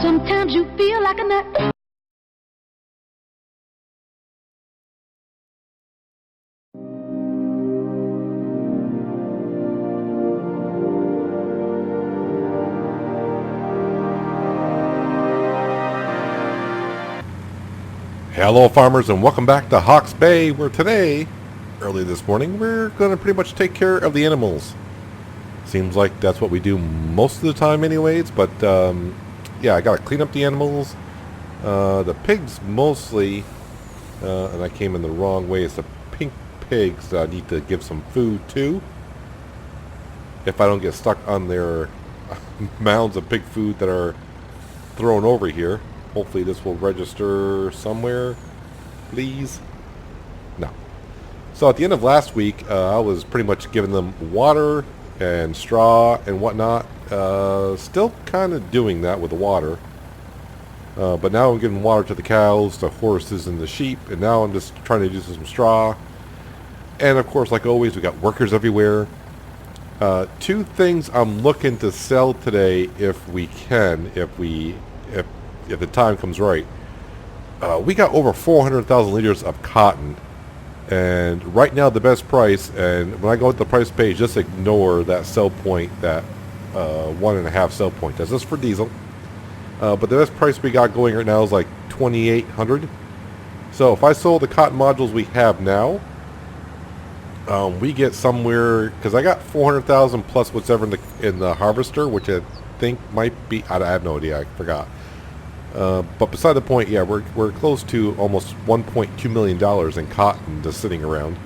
Sometimes you feel like a nut. Hello farmers, and welcome back to Hawke's Bay, where today, early this morning, we're going to pretty much take care of the animals. Seems like that's what we do most of the time anyways, but yeah, I got to clean up the animals. The pigs mostly, and I came in the wrong way, it's the pink pigs that I need to give some food to. If I don't get stuck on their mounds of pig food that are thrown over here. Hopefully this will register somewhere, please. No. So at the end of last week, I was pretty much giving them water and straw and whatnot. Still kind of doing that with the water. But now I'm giving water to the cows, the horses, and the sheep. And now I'm just trying to do some straw. And of course, like always, we got workers everywhere. Two things I'm looking to sell today if we can, if the time comes right. We got over 400,000 liters of cotton, and right now the best price, and when I go to the price page, just ignore that sell point, that 1.5 sell point. That's just for diesel. But the best price we got going right now is like 2,800. So if I sold the cotton modules we have now, we get somewhere, because I got 400,000 plus whatever in the harvester, which I think might be, I have no idea, I forgot. But beside the point, yeah, we're close to almost $1.2 million in cotton just sitting around.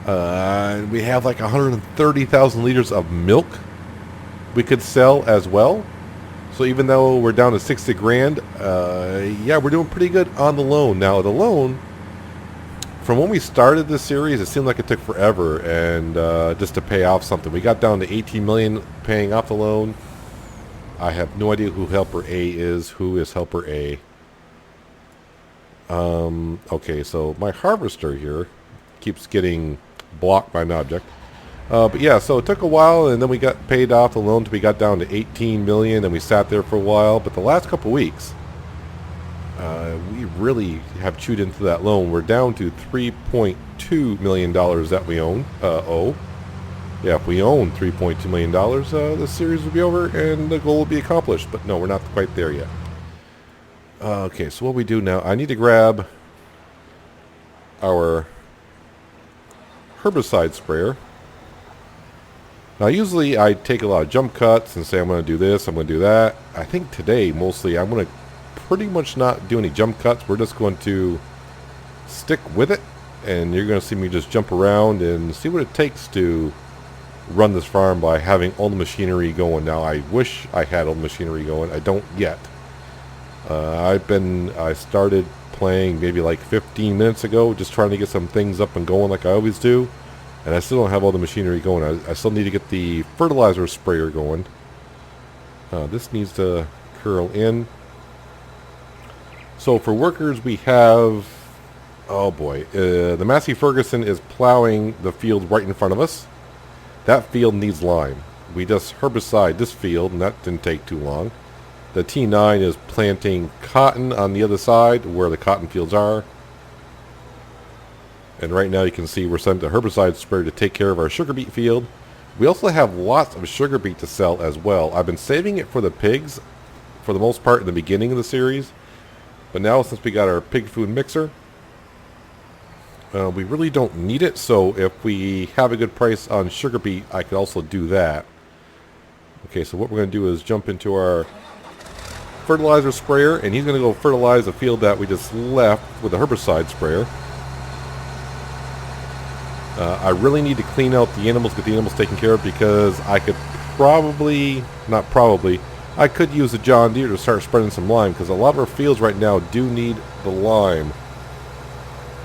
And we have like 130,000 liters of milk we could sell as well. So even though we're down to 60 grand, yeah, we're doing pretty good on the loan. Now, the loan, from when we started this series, it seemed like it took forever, and just to pay off something. We got down to 18 million paying off the loan. I have no idea who Helper A is. Who is Helper A? Okay, so my harvester here keeps getting blocked by an object. But yeah, so it took a while, and then we got paid off the loan till we got down to 18 million, and we sat there for a while. But the last couple weeks, we really have chewed into that loan. We're down to $3.2 million that we owe. Yeah, if we own $3.2 million, the series will be over and the goal will be accomplished. But no, we're not quite there yet. Okay, so what we do now, I need to grab our herbicide sprayer. Now, usually I take a lot of jump cuts and say I'm going to do this, I'm going to do that. I think today, mostly, I'm going to pretty much not do any jump cuts. We're just going to stick with it. And you're going to see me just jump around and see what it takes to run this farm by having all the machinery going. Now, I wish I had all the machinery going. I don't yet. I started playing maybe like 15 minutes ago, just trying to get some things up and going like I always do, and I still don't have all the machinery going. I still need to get the fertilizer sprayer going. This needs to curl in. So for workers, we have, oh boy, the Massey Ferguson is plowing the field right in front of us. That field needs lime. We just herbicide this field, and that didn't take too long. The T9 is planting cotton on the other side where the cotton fields are. And right now you can see we're sending the herbicide sprayer to take care of our sugar beet field. We also have lots of sugar beet to sell as well. I've been saving it for the pigs for the most part in the beginning of the series. But now since we got our pig food mixer, we really don't need it, so if we have a good price on sugar beet, I could also do that. Okay, so what we're going to do is jump into our fertilizer sprayer, and he's going to go fertilize the field that we just left with the herbicide sprayer. I really need to clean out the animals, get the animals taken care of, because I could I could use a John Deere to start spreading some lime, because a lot of our fields right now do need the lime.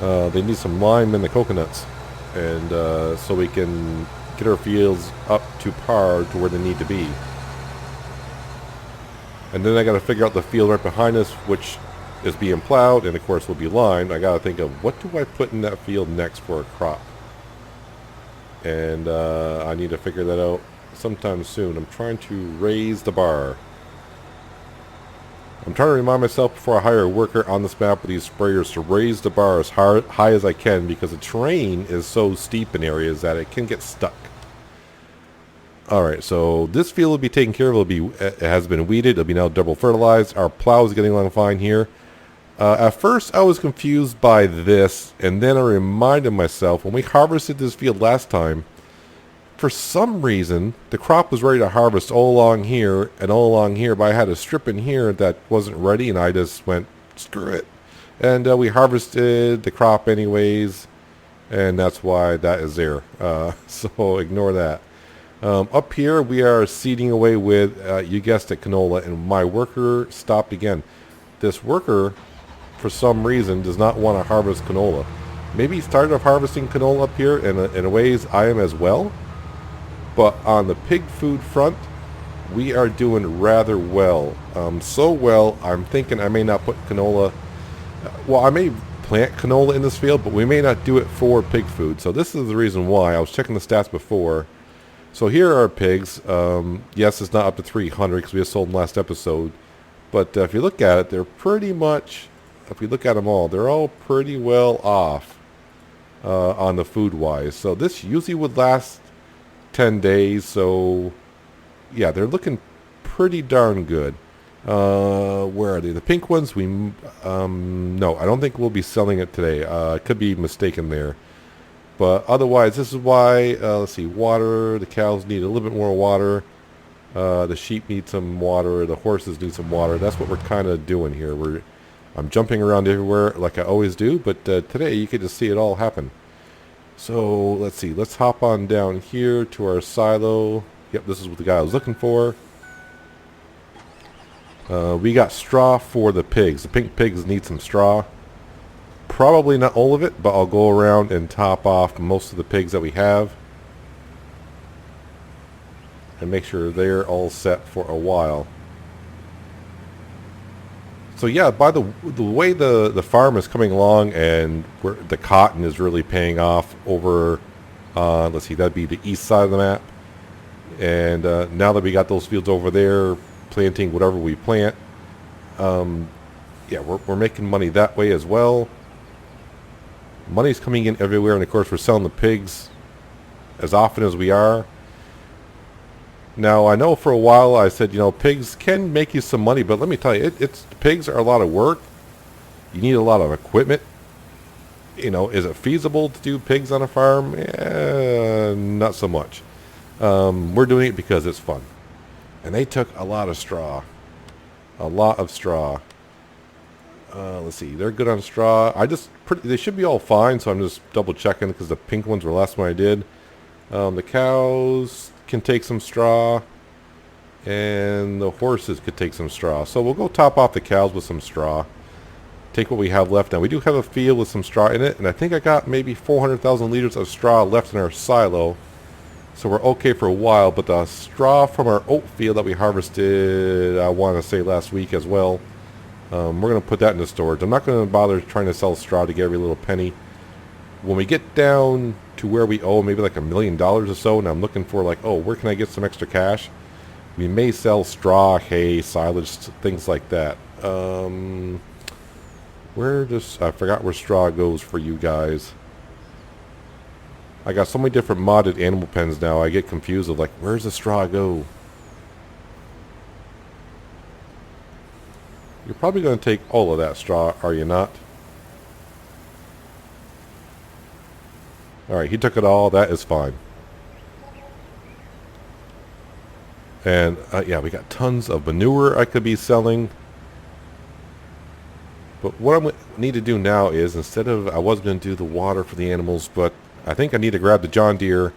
They need some lime in the coconuts, and so we can get our fields up to par to where they need to be. And then I got to figure out the field right behind us, which is being plowed, and of course will be limed. I got to think of what do I put in that field next for a crop, and I need to figure that out sometime soon. I'm trying to raise the bar. I'm trying to remind myself before I hire a worker on this map with these sprayers to raise the bar as high as I can, because the terrain is so steep in areas that it can get stuck. Alright, so this field will be taken care of. It has been weeded. It'll be now double fertilized. Our plow is getting along fine here. At first I was confused by this, and then I reminded myself when we harvested this field last time, for some reason the crop was ready to harvest all along here and all along here, but I had a strip in here that wasn't ready, and I just went, screw it. And we harvested the crop anyways, and that's why that is there. So ignore that. Up here we are seeding away with, you guessed it, canola, and my worker stopped again. This worker, for some reason, does not want to harvest canola. Maybe he started harvesting canola up here, and in a ways I am as well. But on the pig food front, we are doing rather well. So well, I'm thinking I may not put canola. Well, I may plant canola in this field, but we may not do it for pig food. So this is the reason why. I was checking the stats before. So here are our pigs. Yes, it's not up to 300 because we just sold them last episode. But if you look at it, they're pretty much, if we look at them all, they're all pretty well off on the food-wise. So this usually would last 10 days. So yeah, they're looking pretty darn good. Where are they? The pink ones, no, I don't think we'll be selling it today. I could be mistaken there. But otherwise, this is why, let's see, water, the cows need a little bit more water. The sheep need some water. The horses need some water. That's what we're kind of doing here. I'm jumping around everywhere like I always do, but today you can just see it all happen. So let's see. Let's hop on down here to our silo. Yep, this is what the guy was looking for. We got straw for the pigs. The pink pigs need some straw. Probably not all of it, but I'll go around and top off most of the pigs that we have. And make sure they're all set for a while. So yeah, by the way the farm is coming along, and where the cotton is really paying off over, let's see, that'd be the east side of the map. And now that we got those fields over there, planting whatever we plant, yeah, we're making money that way as well. Money's coming in everywhere, and of course we're selling the pigs as often as we are. Now, I know for a while I said, you know, pigs can make you some money, but let me tell you, pigs are a lot of work. You need a lot of equipment. You know, is it feasible to do pigs on a farm? Not so much. We're doing it because it's fun. And they took a lot of straw. A lot of straw. Let's see, they're good on straw. They should be all fine, so I'm just double checking because the pink ones were the last one I did. The cows can take some straw, and the horses could take some straw. So we'll go top off the cows with some straw. Take what we have left. Now we do have a field with some straw in it, and I think I got maybe 400,000 liters of straw left in our silo. So we're okay for a while, but the straw from our oat field that we harvested, I want to say last week as well, we're going to put that into storage. I'm not going to bother trying to sell straw to get every little penny. When we get down to where we owe maybe like $1 million or so, and I'm looking for like, oh, where can I get some extra cash? We may sell straw, hay, silage, things like that. I forgot where straw goes for you guys. I got so many different modded animal pens now, I get confused of like, where's the straw go? You're probably going to take all of that straw, are you not? Alright, he took it all. That is fine. And, yeah, we got tons of manure I could be selling. But what I need to do now is, instead of, I was going to do the water for the animals, but I think I need to grab the John Deere.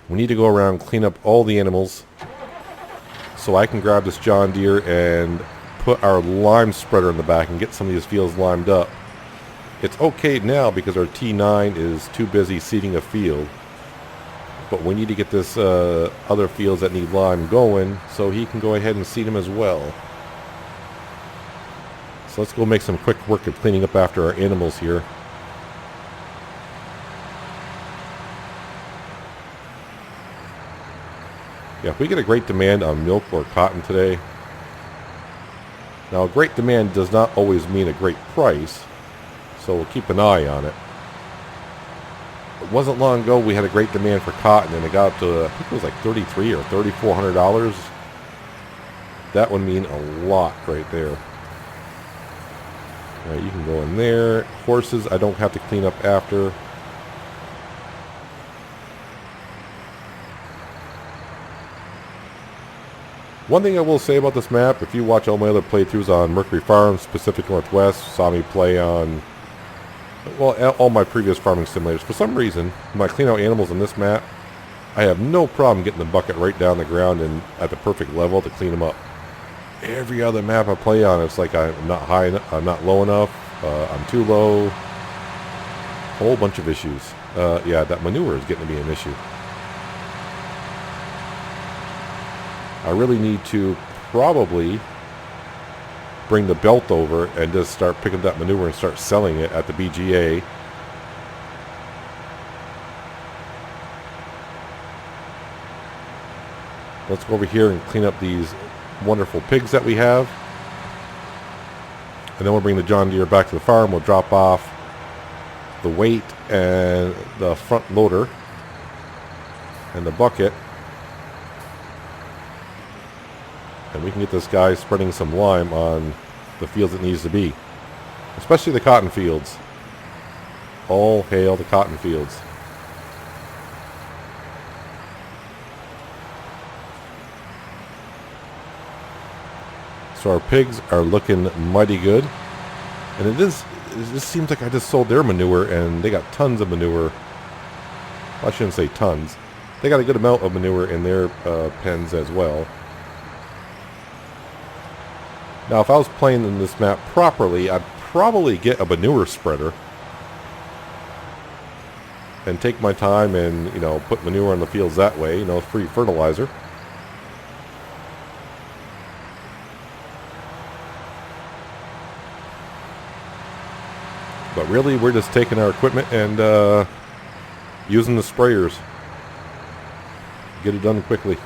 We need to go around, clean up all the animals, so I can grab this John Deere and put our lime spreader in the back and get some of these fields limed up. It's okay now because our T9 is too busy seeding a field, but we need to get this other fields that need lime going so he can go ahead and seed them as well. So let's go make some quick work of cleaning up after our animals here. Yeah, if we get a great demand on milk or cotton today, Now, a great demand does not always mean a great price, so we'll keep an eye on it. It wasn't long ago we had a great demand for cotton, and it got up to, I think it was like $3,300 or $3,400. That would mean a lot right there. All right, you can go in there. Horses, I don't have to clean up after. One thing I will say about this map, if you watch all my other playthroughs on Mercury Farms, Pacific Northwest, saw me play on, well, all my previous farming simulators, for some reason, when I clean out animals in this map, I have no problem getting the bucket right down the ground and at the perfect level to clean them up. Every other map I play on, it's like I'm not high enough, I'm not low enough, I'm too low, a whole bunch of issues. Yeah, that manure is getting to be an issue. I really need to probably bring the belt over and just start picking up that manure and start selling it at the BGA. Let's go over here and clean up these wonderful pigs that we have. And then we'll bring the John Deere back to the farm. We'll drop off the weight and the front loader and the bucket. And we can get this guy spreading some lime on the fields it needs to be. Especially the cotton fields. All hail the cotton fields. So our pigs are looking mighty good. And it just seems like I just sold their manure and they got tons of manure. Well, I shouldn't say tons. They got a good amount of manure in their pens as well. Now, if I was playing in this map properly, I'd probably get a manure spreader and take my time and, you know, put manure on the fields that way, you know, free fertilizer. But really, we're just taking our equipment and using the sprayers. Get it done quickly.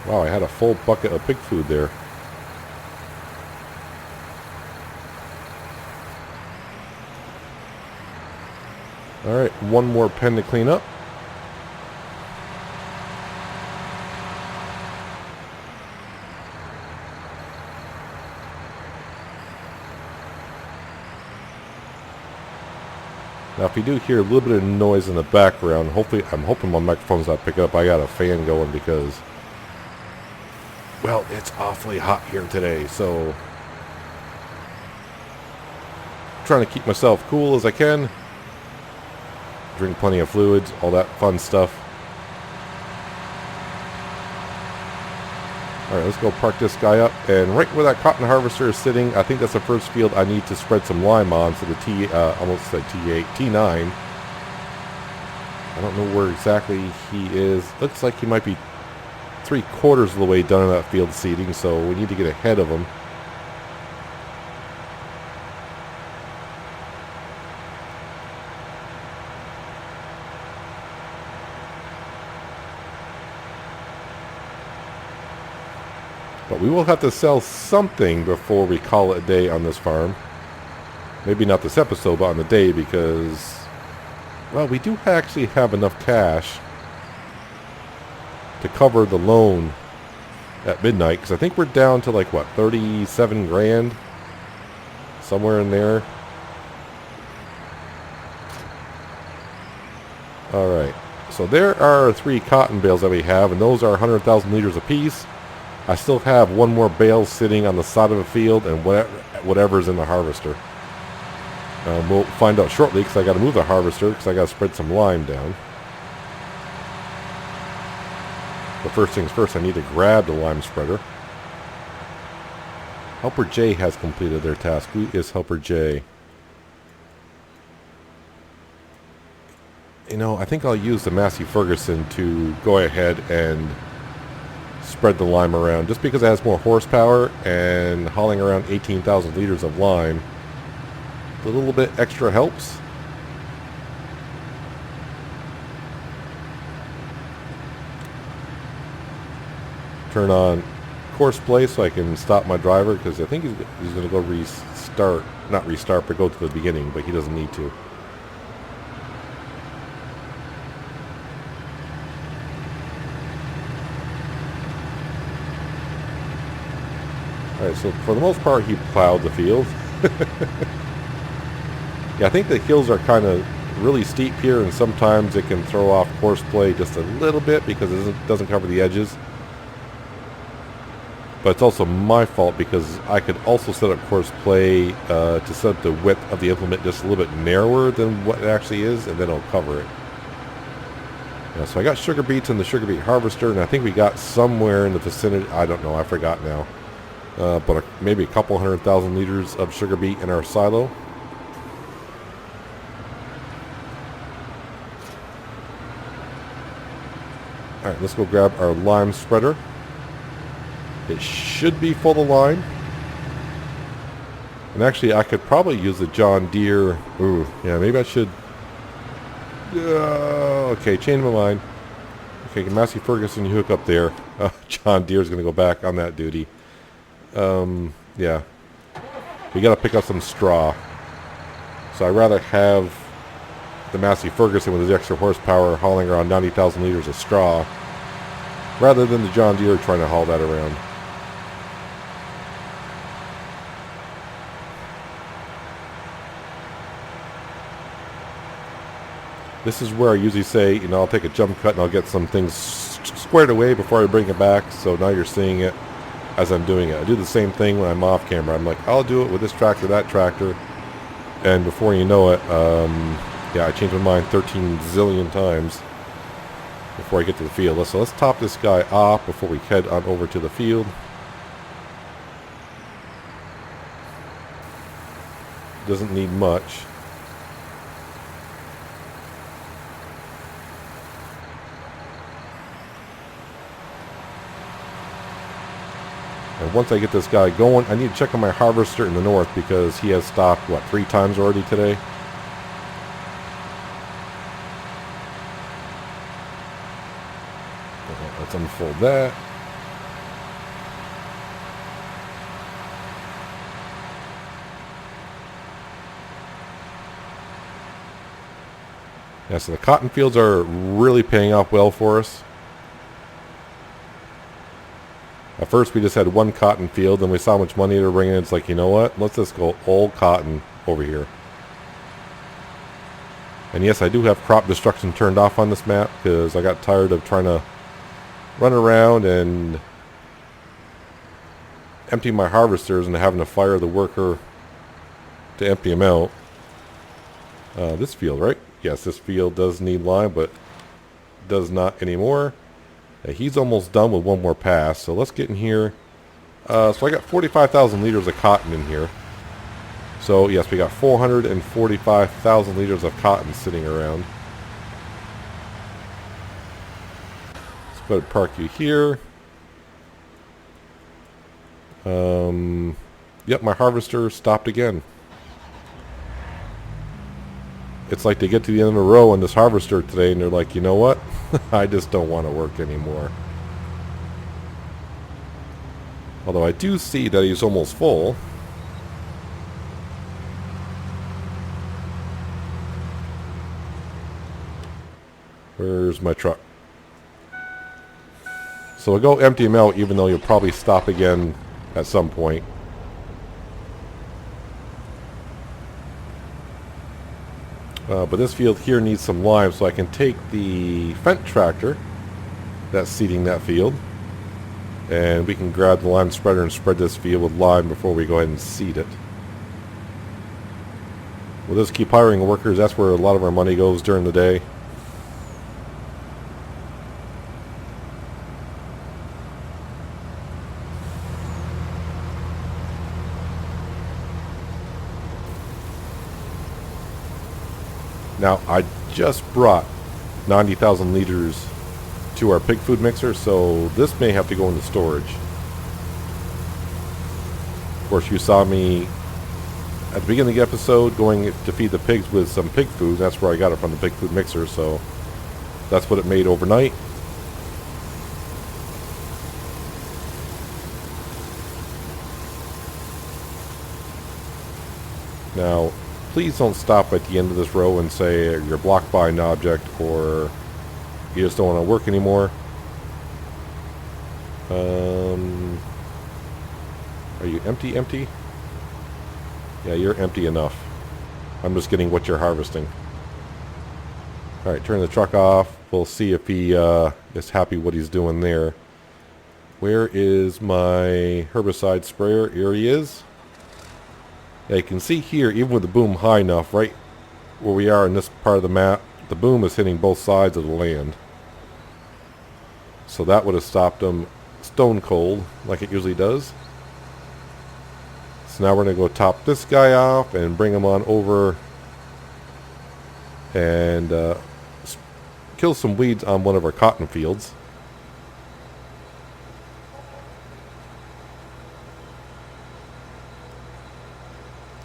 Wow, I had a full bucket of pig food there. Alright, one more pen to clean up. Now if you do hear a little bit of noise in the background, hopefully, I'm hoping my microphone's not picking up. I got a fan going because, well, it's awfully hot here today, so trying to keep myself cool as I can. Drink plenty of fluids, all that fun stuff. Alright, let's go park this guy up. And right where that cotton harvester is sitting, I think that's the first field I need to spread some lime on. So the almost said T8, T9. I don't know where exactly he is. Looks like he might be 3/4 of the way done in that field seeding, so we need to get ahead of him. But we will have to sell something before we call it a day on this farm. Maybe not this episode, but on the day, because, well, we do actually have enough cash to cover the loan at midnight, because I think we're down to like, what, 37 grand? Somewhere in there. Alright, so there are 3 cotton bales that we have, and those are 100,000 liters apiece. I still have one more bale sitting on the side of a field and whatever's in the harvester. We'll find out shortly, because I got to move the harvester, because I got to spread some lime down. But first things first, I need to grab the lime spreader. Helper J has completed their task. Who is Helper J? You know, I think I'll use the Massey Ferguson to go ahead and spread the lime around. Just because it has more horsepower and hauling around 18,000 liters of lime, a little bit extra helps. Turn on course play so I can stop my driver, because I think he's going to go restart, not restart, but go to the beginning, but he doesn't need to. Alright, so for the most part he plowed the field. Yeah, I think the hills are kind of really steep here, and sometimes it can throw off course play just a little bit because it doesn't cover the edges. But it's also my fault because I could also set up course play to set up the width of the implement just a little bit narrower than what it actually is, and then it'll cover it. Yeah, so I got sugar beets in the sugar beet harvester, and I think we got somewhere in the vicinity, I don't know, I forgot now, but maybe a couple 100,000 liters of sugar beet in our silo. Alright, let's go grab our lime spreader. It should be full of lime. And actually, I could probably use the John Deere. Ooh, yeah, maybe I should. Okay, change my mind. Okay, Massey Ferguson, you hook up there. John Deere's going to go back on that duty. Yeah. We got to pick up some straw. So I'd rather have the Massey Ferguson with his extra horsepower hauling around 90,000 liters of straw rather than the John Deere trying to haul that around. This is where I usually say, you know, I'll take a jump cut and I'll get some things squared away before I bring it back. So now you're seeing it as I'm doing it. I do the same thing when I'm off camera. I'm like, I'll do it with this tractor, that tractor. And before you know it, yeah, I change my mind 13 zillion times before I get to the field. So let's top this guy off before we head on over to the field. Doesn't need much. And once I get this guy going, I need to check on my harvester in the north because he has stopped, what, 3 times already today? Let's unfold that. Yeah, so the cotton fields are really paying off well for us. At first we just had one cotton field, and we saw how much money they were bringing in. It's like, you know what? Let's just go all cotton over here. And yes, I do have crop destruction turned off on this map because I got tired of trying to run around and empty my harvesters and having to fire the worker to empty them out. This field, right? Yes, this field does need lime, but does not anymore. He's almost done with one more pass, so let's get in here. So I got 45,000 liters of cotton in here. So yes, we got 445,000 liters of cotton sitting around. Let's go ahead and park you here. Yep, my harvester stopped again. It's like they get to the end of the row on this harvester today and they're like, you know what? I just don't want to work anymore. Although I do see that he's almost full. Where's my truck? So we'll go empty him out, even though you'll probably stop again at some point. But this field here needs some lime, so I can take the Fendt tractor that's seeding that field, and we can grab the lime spreader and spread this field with lime before we go ahead and seed it. We'll just keep hiring workers. That's where a lot of our money goes during the day. Now, I just brought 90,000 liters to our pig food mixer, so this may have to go into storage. Of course, you saw me at the beginning of the episode going to feed the pigs with some pig food. That's where I got it from, the pig food mixer, so that's what it made overnight. Now, please don't stop at the end of this row and say you're blocked by an object or you just don't want to work anymore. Are you empty? Yeah, you're empty enough. I'm just getting what you're harvesting. Alright, turn the truck off. We'll see if he is happy what he's doing there. Where is my herbicide sprayer? Here he is. Yeah, you can see here, even with the boom high enough, right where we are in this part of the map, the boom is hitting both sides of the land. So that would have stopped him stone cold, like it usually does. So now we're going to go top this guy off and bring him on over and kill some weeds on one of our cotton fields.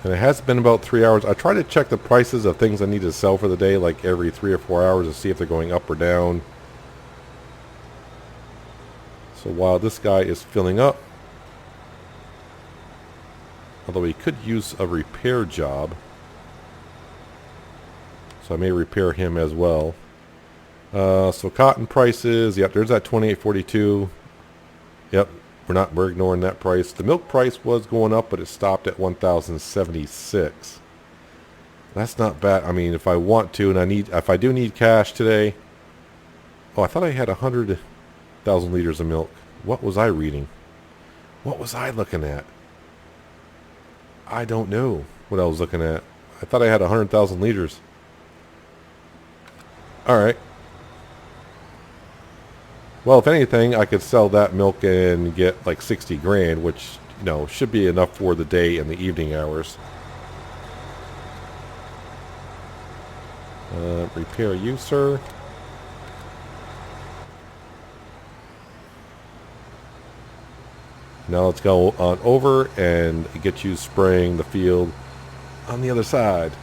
And it has been about 3 hours. I try to check the prices of things I need to sell for the day, like every 3 or 4 hours, to see if they're going up or down. So while this guy is filling up, although he could use a repair job, so I may repair him as well. So cotton prices, yep, there's that 28.42. Yep. We're ignoring that price. The milk price was going up, but it stopped at 1,076. That's not bad. I mean, if I want to, and if I do need cash today. Oh, I thought I had 100,000 liters of milk. What was I reading? What was I looking at? I don't know what I was looking at. I thought I had 100,000 liters. All right. Well, if anything, I could sell that milk and get like 60 grand, which, you know, should be enough for the day and the evening hours. Repair you, sir. Now let's go on over and get you spraying the field on the other side.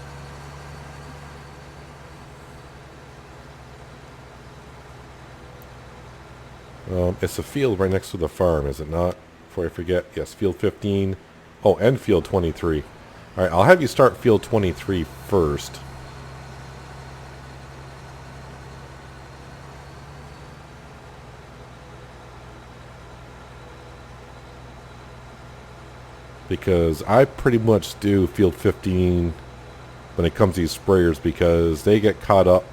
It's a field right next to the farm, is it not? Before I forget, yes, field 15. Oh, and field 23. All right, I'll have you start field 23 first. Because I pretty much do field 15 when it comes to these sprayers, because they get caught up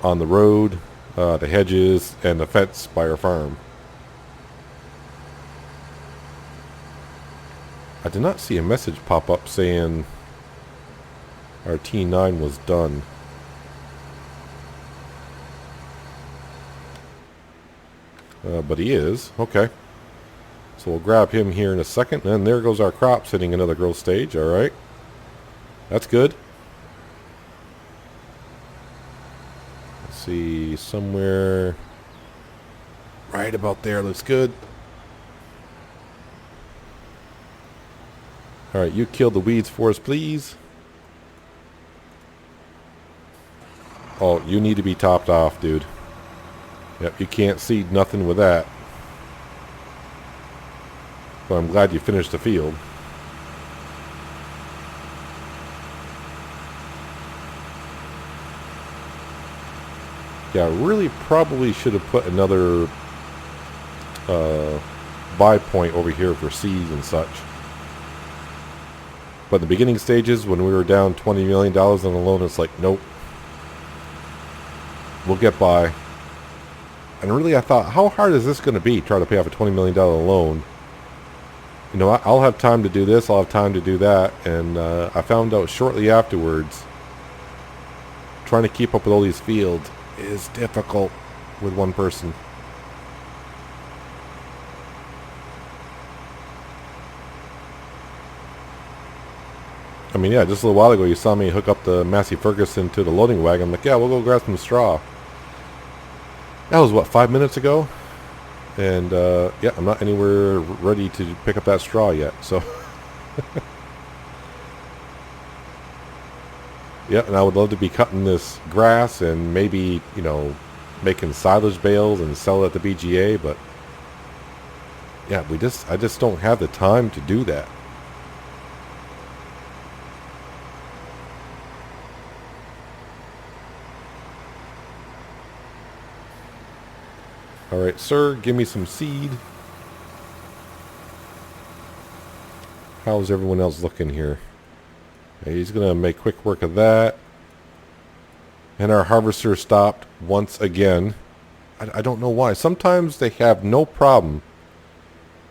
on the road, the hedges, and the fence by our farm. I did not see a message pop up saying our T9 was done. But he is. Okay. So we'll grab him here in a second. And there goes our crops hitting another growth stage. Alright. That's good. See, somewhere right about there looks good. Alright, you kill the weeds for us, please. Oh, you need to be topped off, dude. Yep, you can't seed nothing with that. But I'm glad you finished the field. Yeah, I really probably should have put another buy point over here for seeds and such. But in the beginning stages, when we were down $20 million on the loan, it's like, nope. We'll get by. And really, I thought, how hard is this going to be, trying to pay off a $20 million loan? You know, I'll have time to do this, I'll have time to do that. And I found out shortly afterwards, trying to keep up with all these fields is difficult with one person. I mean, yeah, just a little while ago you saw me hook up the Massey Ferguson to the loading wagon. I'm like, yeah, we'll go grab some straw. That was, what, 5 minutes ago? And, yeah, I'm not anywhere ready to pick up that straw yet, so. Yeah, and I would love to be cutting this grass and maybe, you know, making silage bales and sell it at the BGA, but yeah, I just don't have the time to do that. All right, sir, give me some seed. How's everyone else looking here? Okay, he's going to make quick work of that. And our harvester stopped once again. I don't know why. Sometimes they have no problem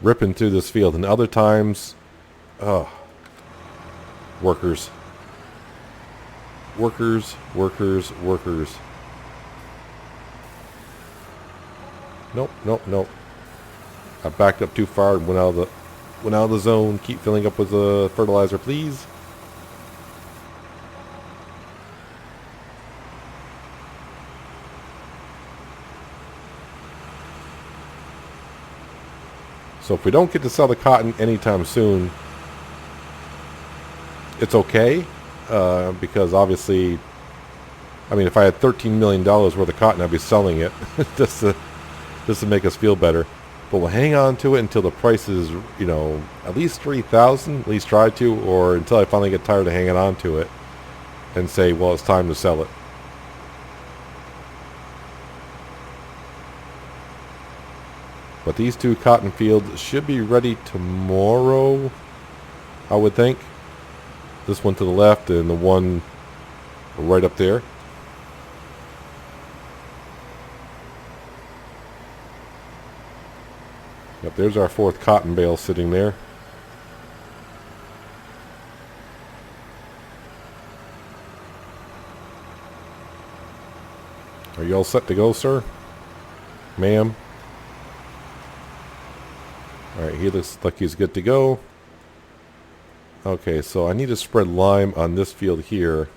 ripping through this field, and other times, workers. Workers, workers, workers. Nope, nope, nope. I backed up too far and went out of the zone. Keep filling up with the fertilizer, please. So if we don't get to sell the cotton anytime soon, it's okay, because obviously, I mean, if I had $13 million worth of cotton, I'd be selling it just to make us feel better. But we'll hang on to it until the price is, you know, at least 3,000, at least try to, or until I finally get tired of hanging on to it and say, well, it's time to sell it. But these two cotton fields should be ready tomorrow, I would think. This one to the left and the one right up there. Yep, there's our fourth cotton bale sitting there. Are you all set to go, sir? Ma'am? Alright, he looks like he's good to go. Okay, so I need to spread lime on this field here.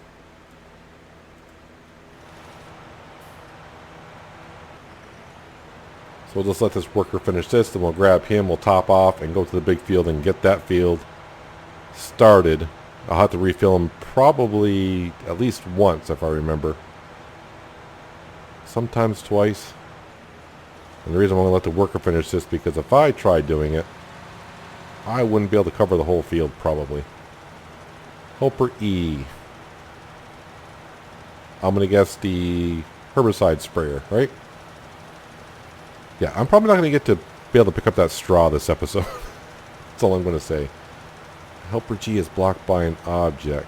So we'll just let this worker finish this, then we'll grab him, we'll top off and go to the big field and get that field started. I'll have to refill him probably at least once, if I remember. Sometimes twice. And the reason I'm going to let the worker finish this, because if I tried doing it, I wouldn't be able to cover the whole field, probably. Hopper E. I'm going to guess the herbicide sprayer, right? Yeah, I'm probably not going to get to be able to pick up that straw this episode. That's all I'm going to say. Helper G is blocked by an object.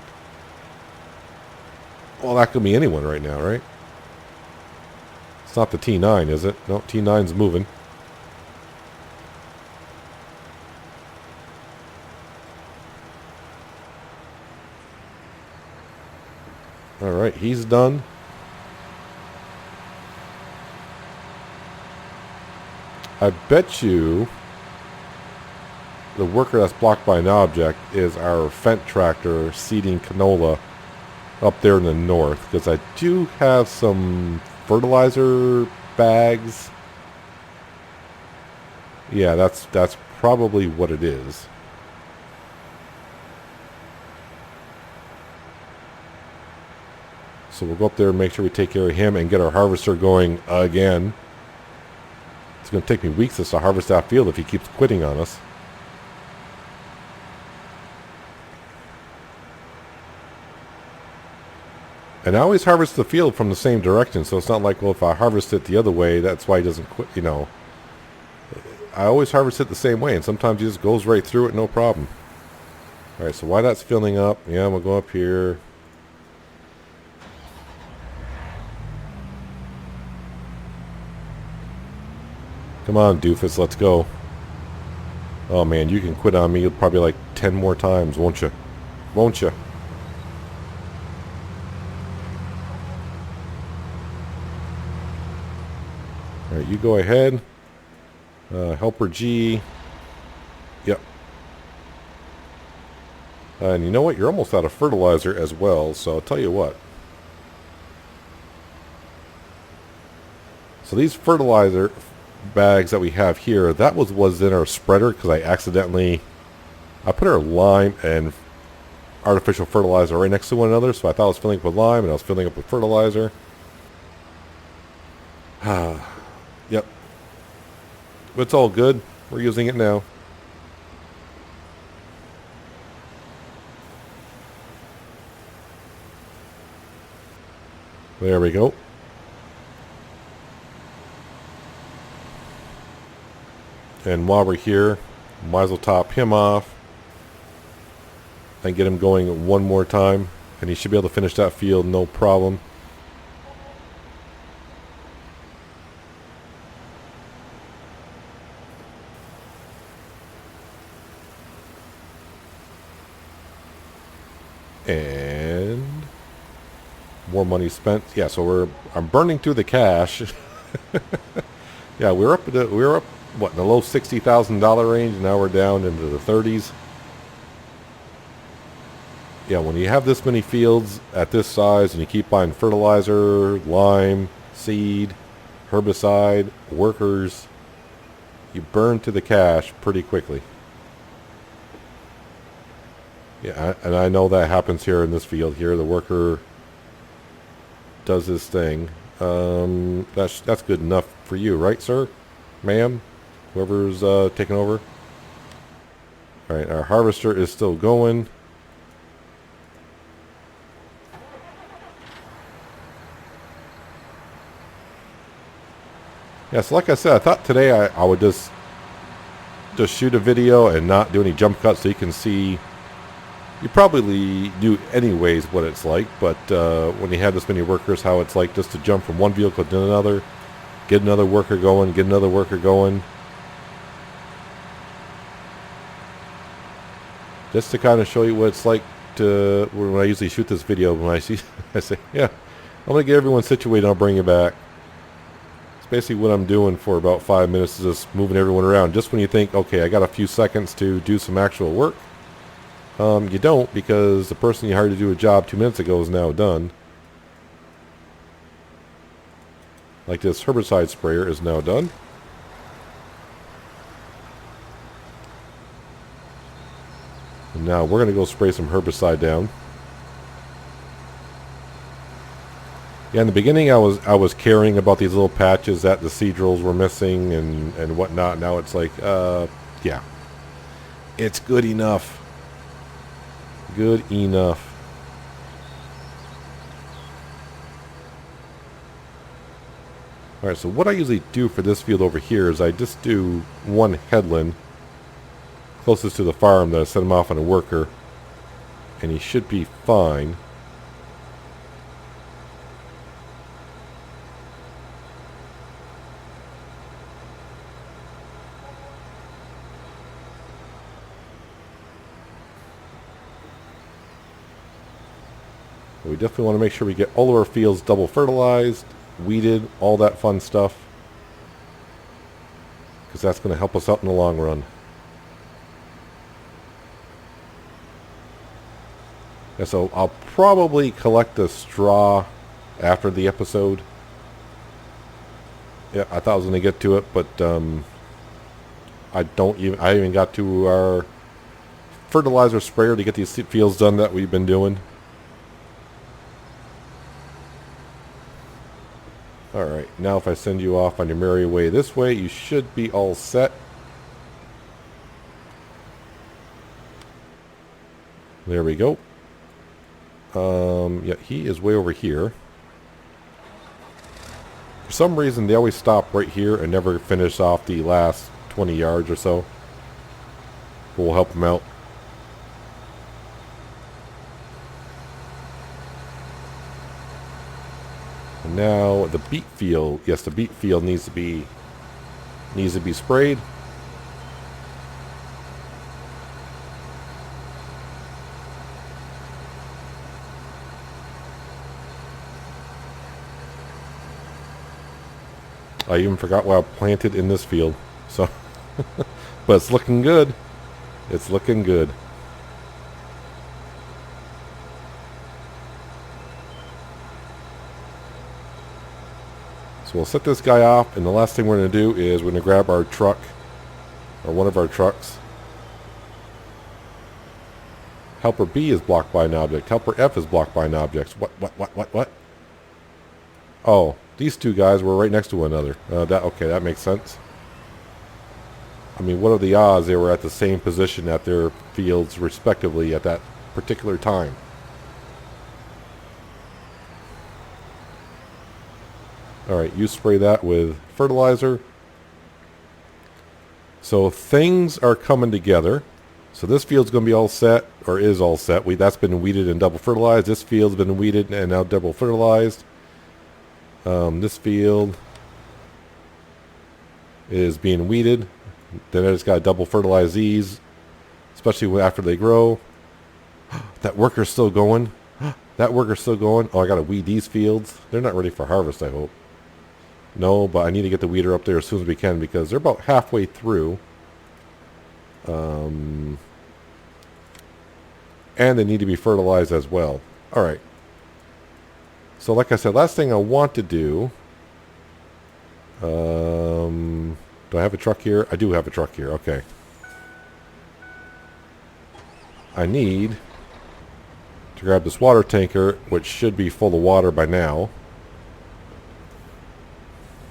Well, that could be anyone right now, right? It's not the T9, is it? No, T9's moving. Alright, he's done. I bet you the worker that's blocked by an object is our Fendt tractor seeding canola up there in the north, because I do have some fertilizer bags. Yeah, that's probably what it is. So we'll go up there and make sure we take care of him and get our harvester going again. It's going to take me weeks just to harvest that field if he keeps quitting on us. And I always harvest the field from the same direction, so it's not like, well, if I harvest it the other way, that's why he doesn't quit, you know. I always harvest it the same way, and sometimes he just goes right through it, no problem. Alright, so while that's filling up, yeah, we'll go up here. Come on, doofus, let's go. Oh man, you can quit on me probably like 10 more times, won't you? Won't you? Alright, you go ahead. Helper G. Yep. And you know what? You're almost out of fertilizer as well, so I'll tell you what. So these fertilizer bags that we have here, that was in our spreader because I put our lime and artificial fertilizer right next to one another, so I thought I was filling up with lime and I was filling up with fertilizer. Yep. But it's all good. We're using it now. There we go. And while we're here, might as well top him off and get him going one more time. And he should be able to finish that field no problem. And more money spent. Yeah, so I'm burning through the cash. Yeah, we were up what, in the low $60,000 range. Now we're down into the 30s. Yeah, when you have this many fields at this size and you keep buying fertilizer, lime, seed, herbicide, workers, you burn to the cash pretty quickly. Yeah, and I know that happens here in this field here. The worker does his thing. That's good enough for you, right, sir? Ma'am? Whoever's taking over. Alright, our harvester is still going. Yeah, so like I said, I thought today I would just shoot a video and not do any jump cuts so you can see. You probably do anyways what it's like, but when you have this many workers, how it's like just to jump from one vehicle to another, get another worker going, get another worker going. Just to kind of show you what it's like to, when I usually shoot this video, when I say, yeah, I'm going to get everyone situated and I'll bring you back. It's basically what I'm doing for about 5 minutes, is just moving everyone around. Just when you think, okay, I got a few seconds to do some actual work, you don't, because the person you hired to do a job 2 minutes ago is now done. Like this herbicide sprayer is now done. And now we're going to go spray some herbicide down. Yeah, in the beginning I was caring about these little patches that the seed drills were missing and whatnot. Now it's like, yeah, it's good enough. Good enough. Alright, so what I usually do for this field over here is I just do one headland closest to the farm, that I set him off on a worker, and he should be fine. But we definitely want to make sure we get all of our fields double fertilized, weeded, all that fun stuff, because that's going to help us out in the long run. Yeah, so I'll probably collect the straw after the episode. Yeah, I thought I was going to get to it, but I haven't even got to our fertilizer sprayer to get these fields done that we've been doing. Alright, now if I send you off on your merry way this way, you should be all set. There we go. Yeah, he is way over here. For some reason, they always stop right here and never finish off the last 20 yards or so. But we'll help them out. And now the beet field. Yes, the beet field needs to be sprayed. I even forgot what I planted in this field. So, but it's looking good. It's looking good. So we'll set this guy off, and the last thing we're going to do is we're going to grab our truck, or one of our trucks. Helper B is blocked by an object. Helper F is blocked by an object. What? Oh, these two guys were right next to one another. Okay, that makes sense. I mean, what are the odds they were at the same position at their fields respectively at that particular time? Alright, you spray that with fertilizer. So things are coming together. So this field's going to be all set, or is all set. That's been weeded and double fertilized. This field's been weeded and now double fertilized. This field is being weeded. Then I just got to double fertilize these, especially after they grow. That worker's still going. That worker's still going. Oh, I got to weed these fields. They're not ready for harvest, I hope. No, but I need to get the weeder up there as soon as we can because they're about halfway through. And they need to be fertilized as well. Alright. So like I said, last thing I want to do... do I have a truck here? I do have a truck here. Okay. I need to grab this water tanker, which should be full of water by now.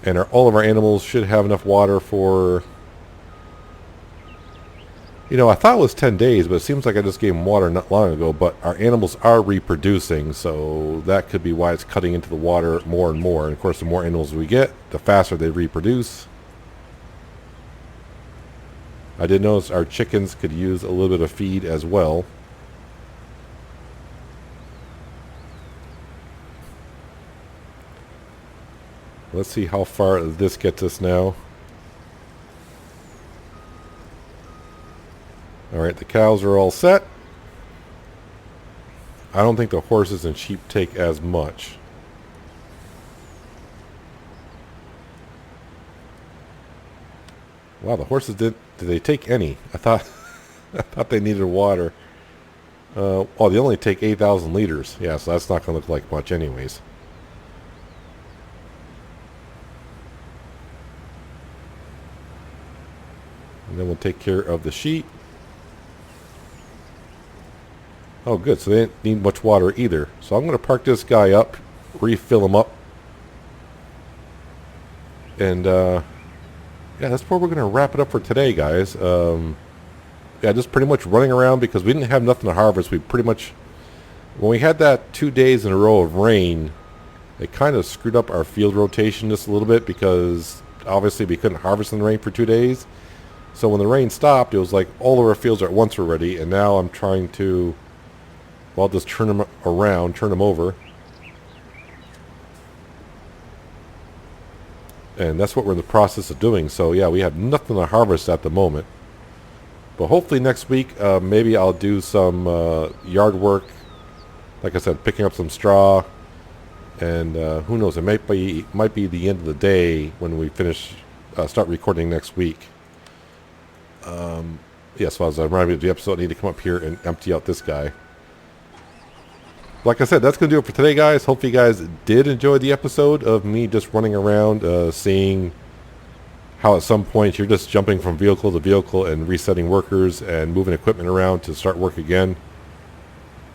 And all of our animals should have enough water for... You know, I thought it was 10 days, but it seems like I just gave them water not long ago. But our animals are reproducing, so that could be why it's cutting into the water more and more. And of course, the more animals we get, the faster they reproduce. I did notice our chickens could use a little bit of feed as well. Let's see how far this gets us now. Alright, the cows are all set. I don't think the horses and sheep take as much. Wow, the horses did they take any? I thought they needed water. Oh, they only take 8,000 liters. Yeah, so that's not going to look like much anyways. And then we'll take care of the sheep. Oh, good. So they didn't need much water either. So I'm going to park this guy up, refill him up. And, yeah, that's where we're going to wrap it up for today, guys. Yeah, just pretty much running around because we didn't have nothing to harvest. We pretty much, when we had that 2 days in a row of rain, it kind of screwed up our field rotation just a little bit because obviously we couldn't harvest in the rain for 2 days. So when the rain stopped, it was like all of our fields at once were ready, and now I'm trying to, well, just turn them around, turn them over. And that's what we're in the process of doing. So yeah, we have nothing to harvest at the moment. But hopefully next week, maybe I'll do some yard work. Like I said, picking up some straw. And who knows, it might be the end of the day when we finish, start recording next week. Yeah, so as I remind me of the episode, I need to come up here and empty out this guy. Like I said, that's going to do it for today, guys. Hopefully you guys did enjoy the episode of me just running around, seeing how at some point you're just jumping from vehicle to vehicle and resetting workers and moving equipment around to start work again.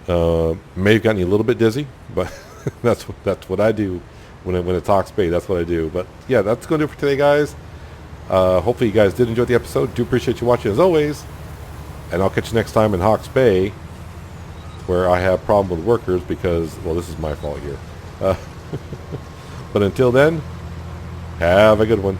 May have gotten you a little bit dizzy, but that's what I do when it's Hawke's Bay. That's what I do. But yeah, that's going to do it for today, guys. Hopefully you guys did enjoy the episode. Do appreciate you watching as always. And I'll catch you next time in Hawke's Bay, where I have a problem with workers because, well, this is my fault here. But until then, have a good one.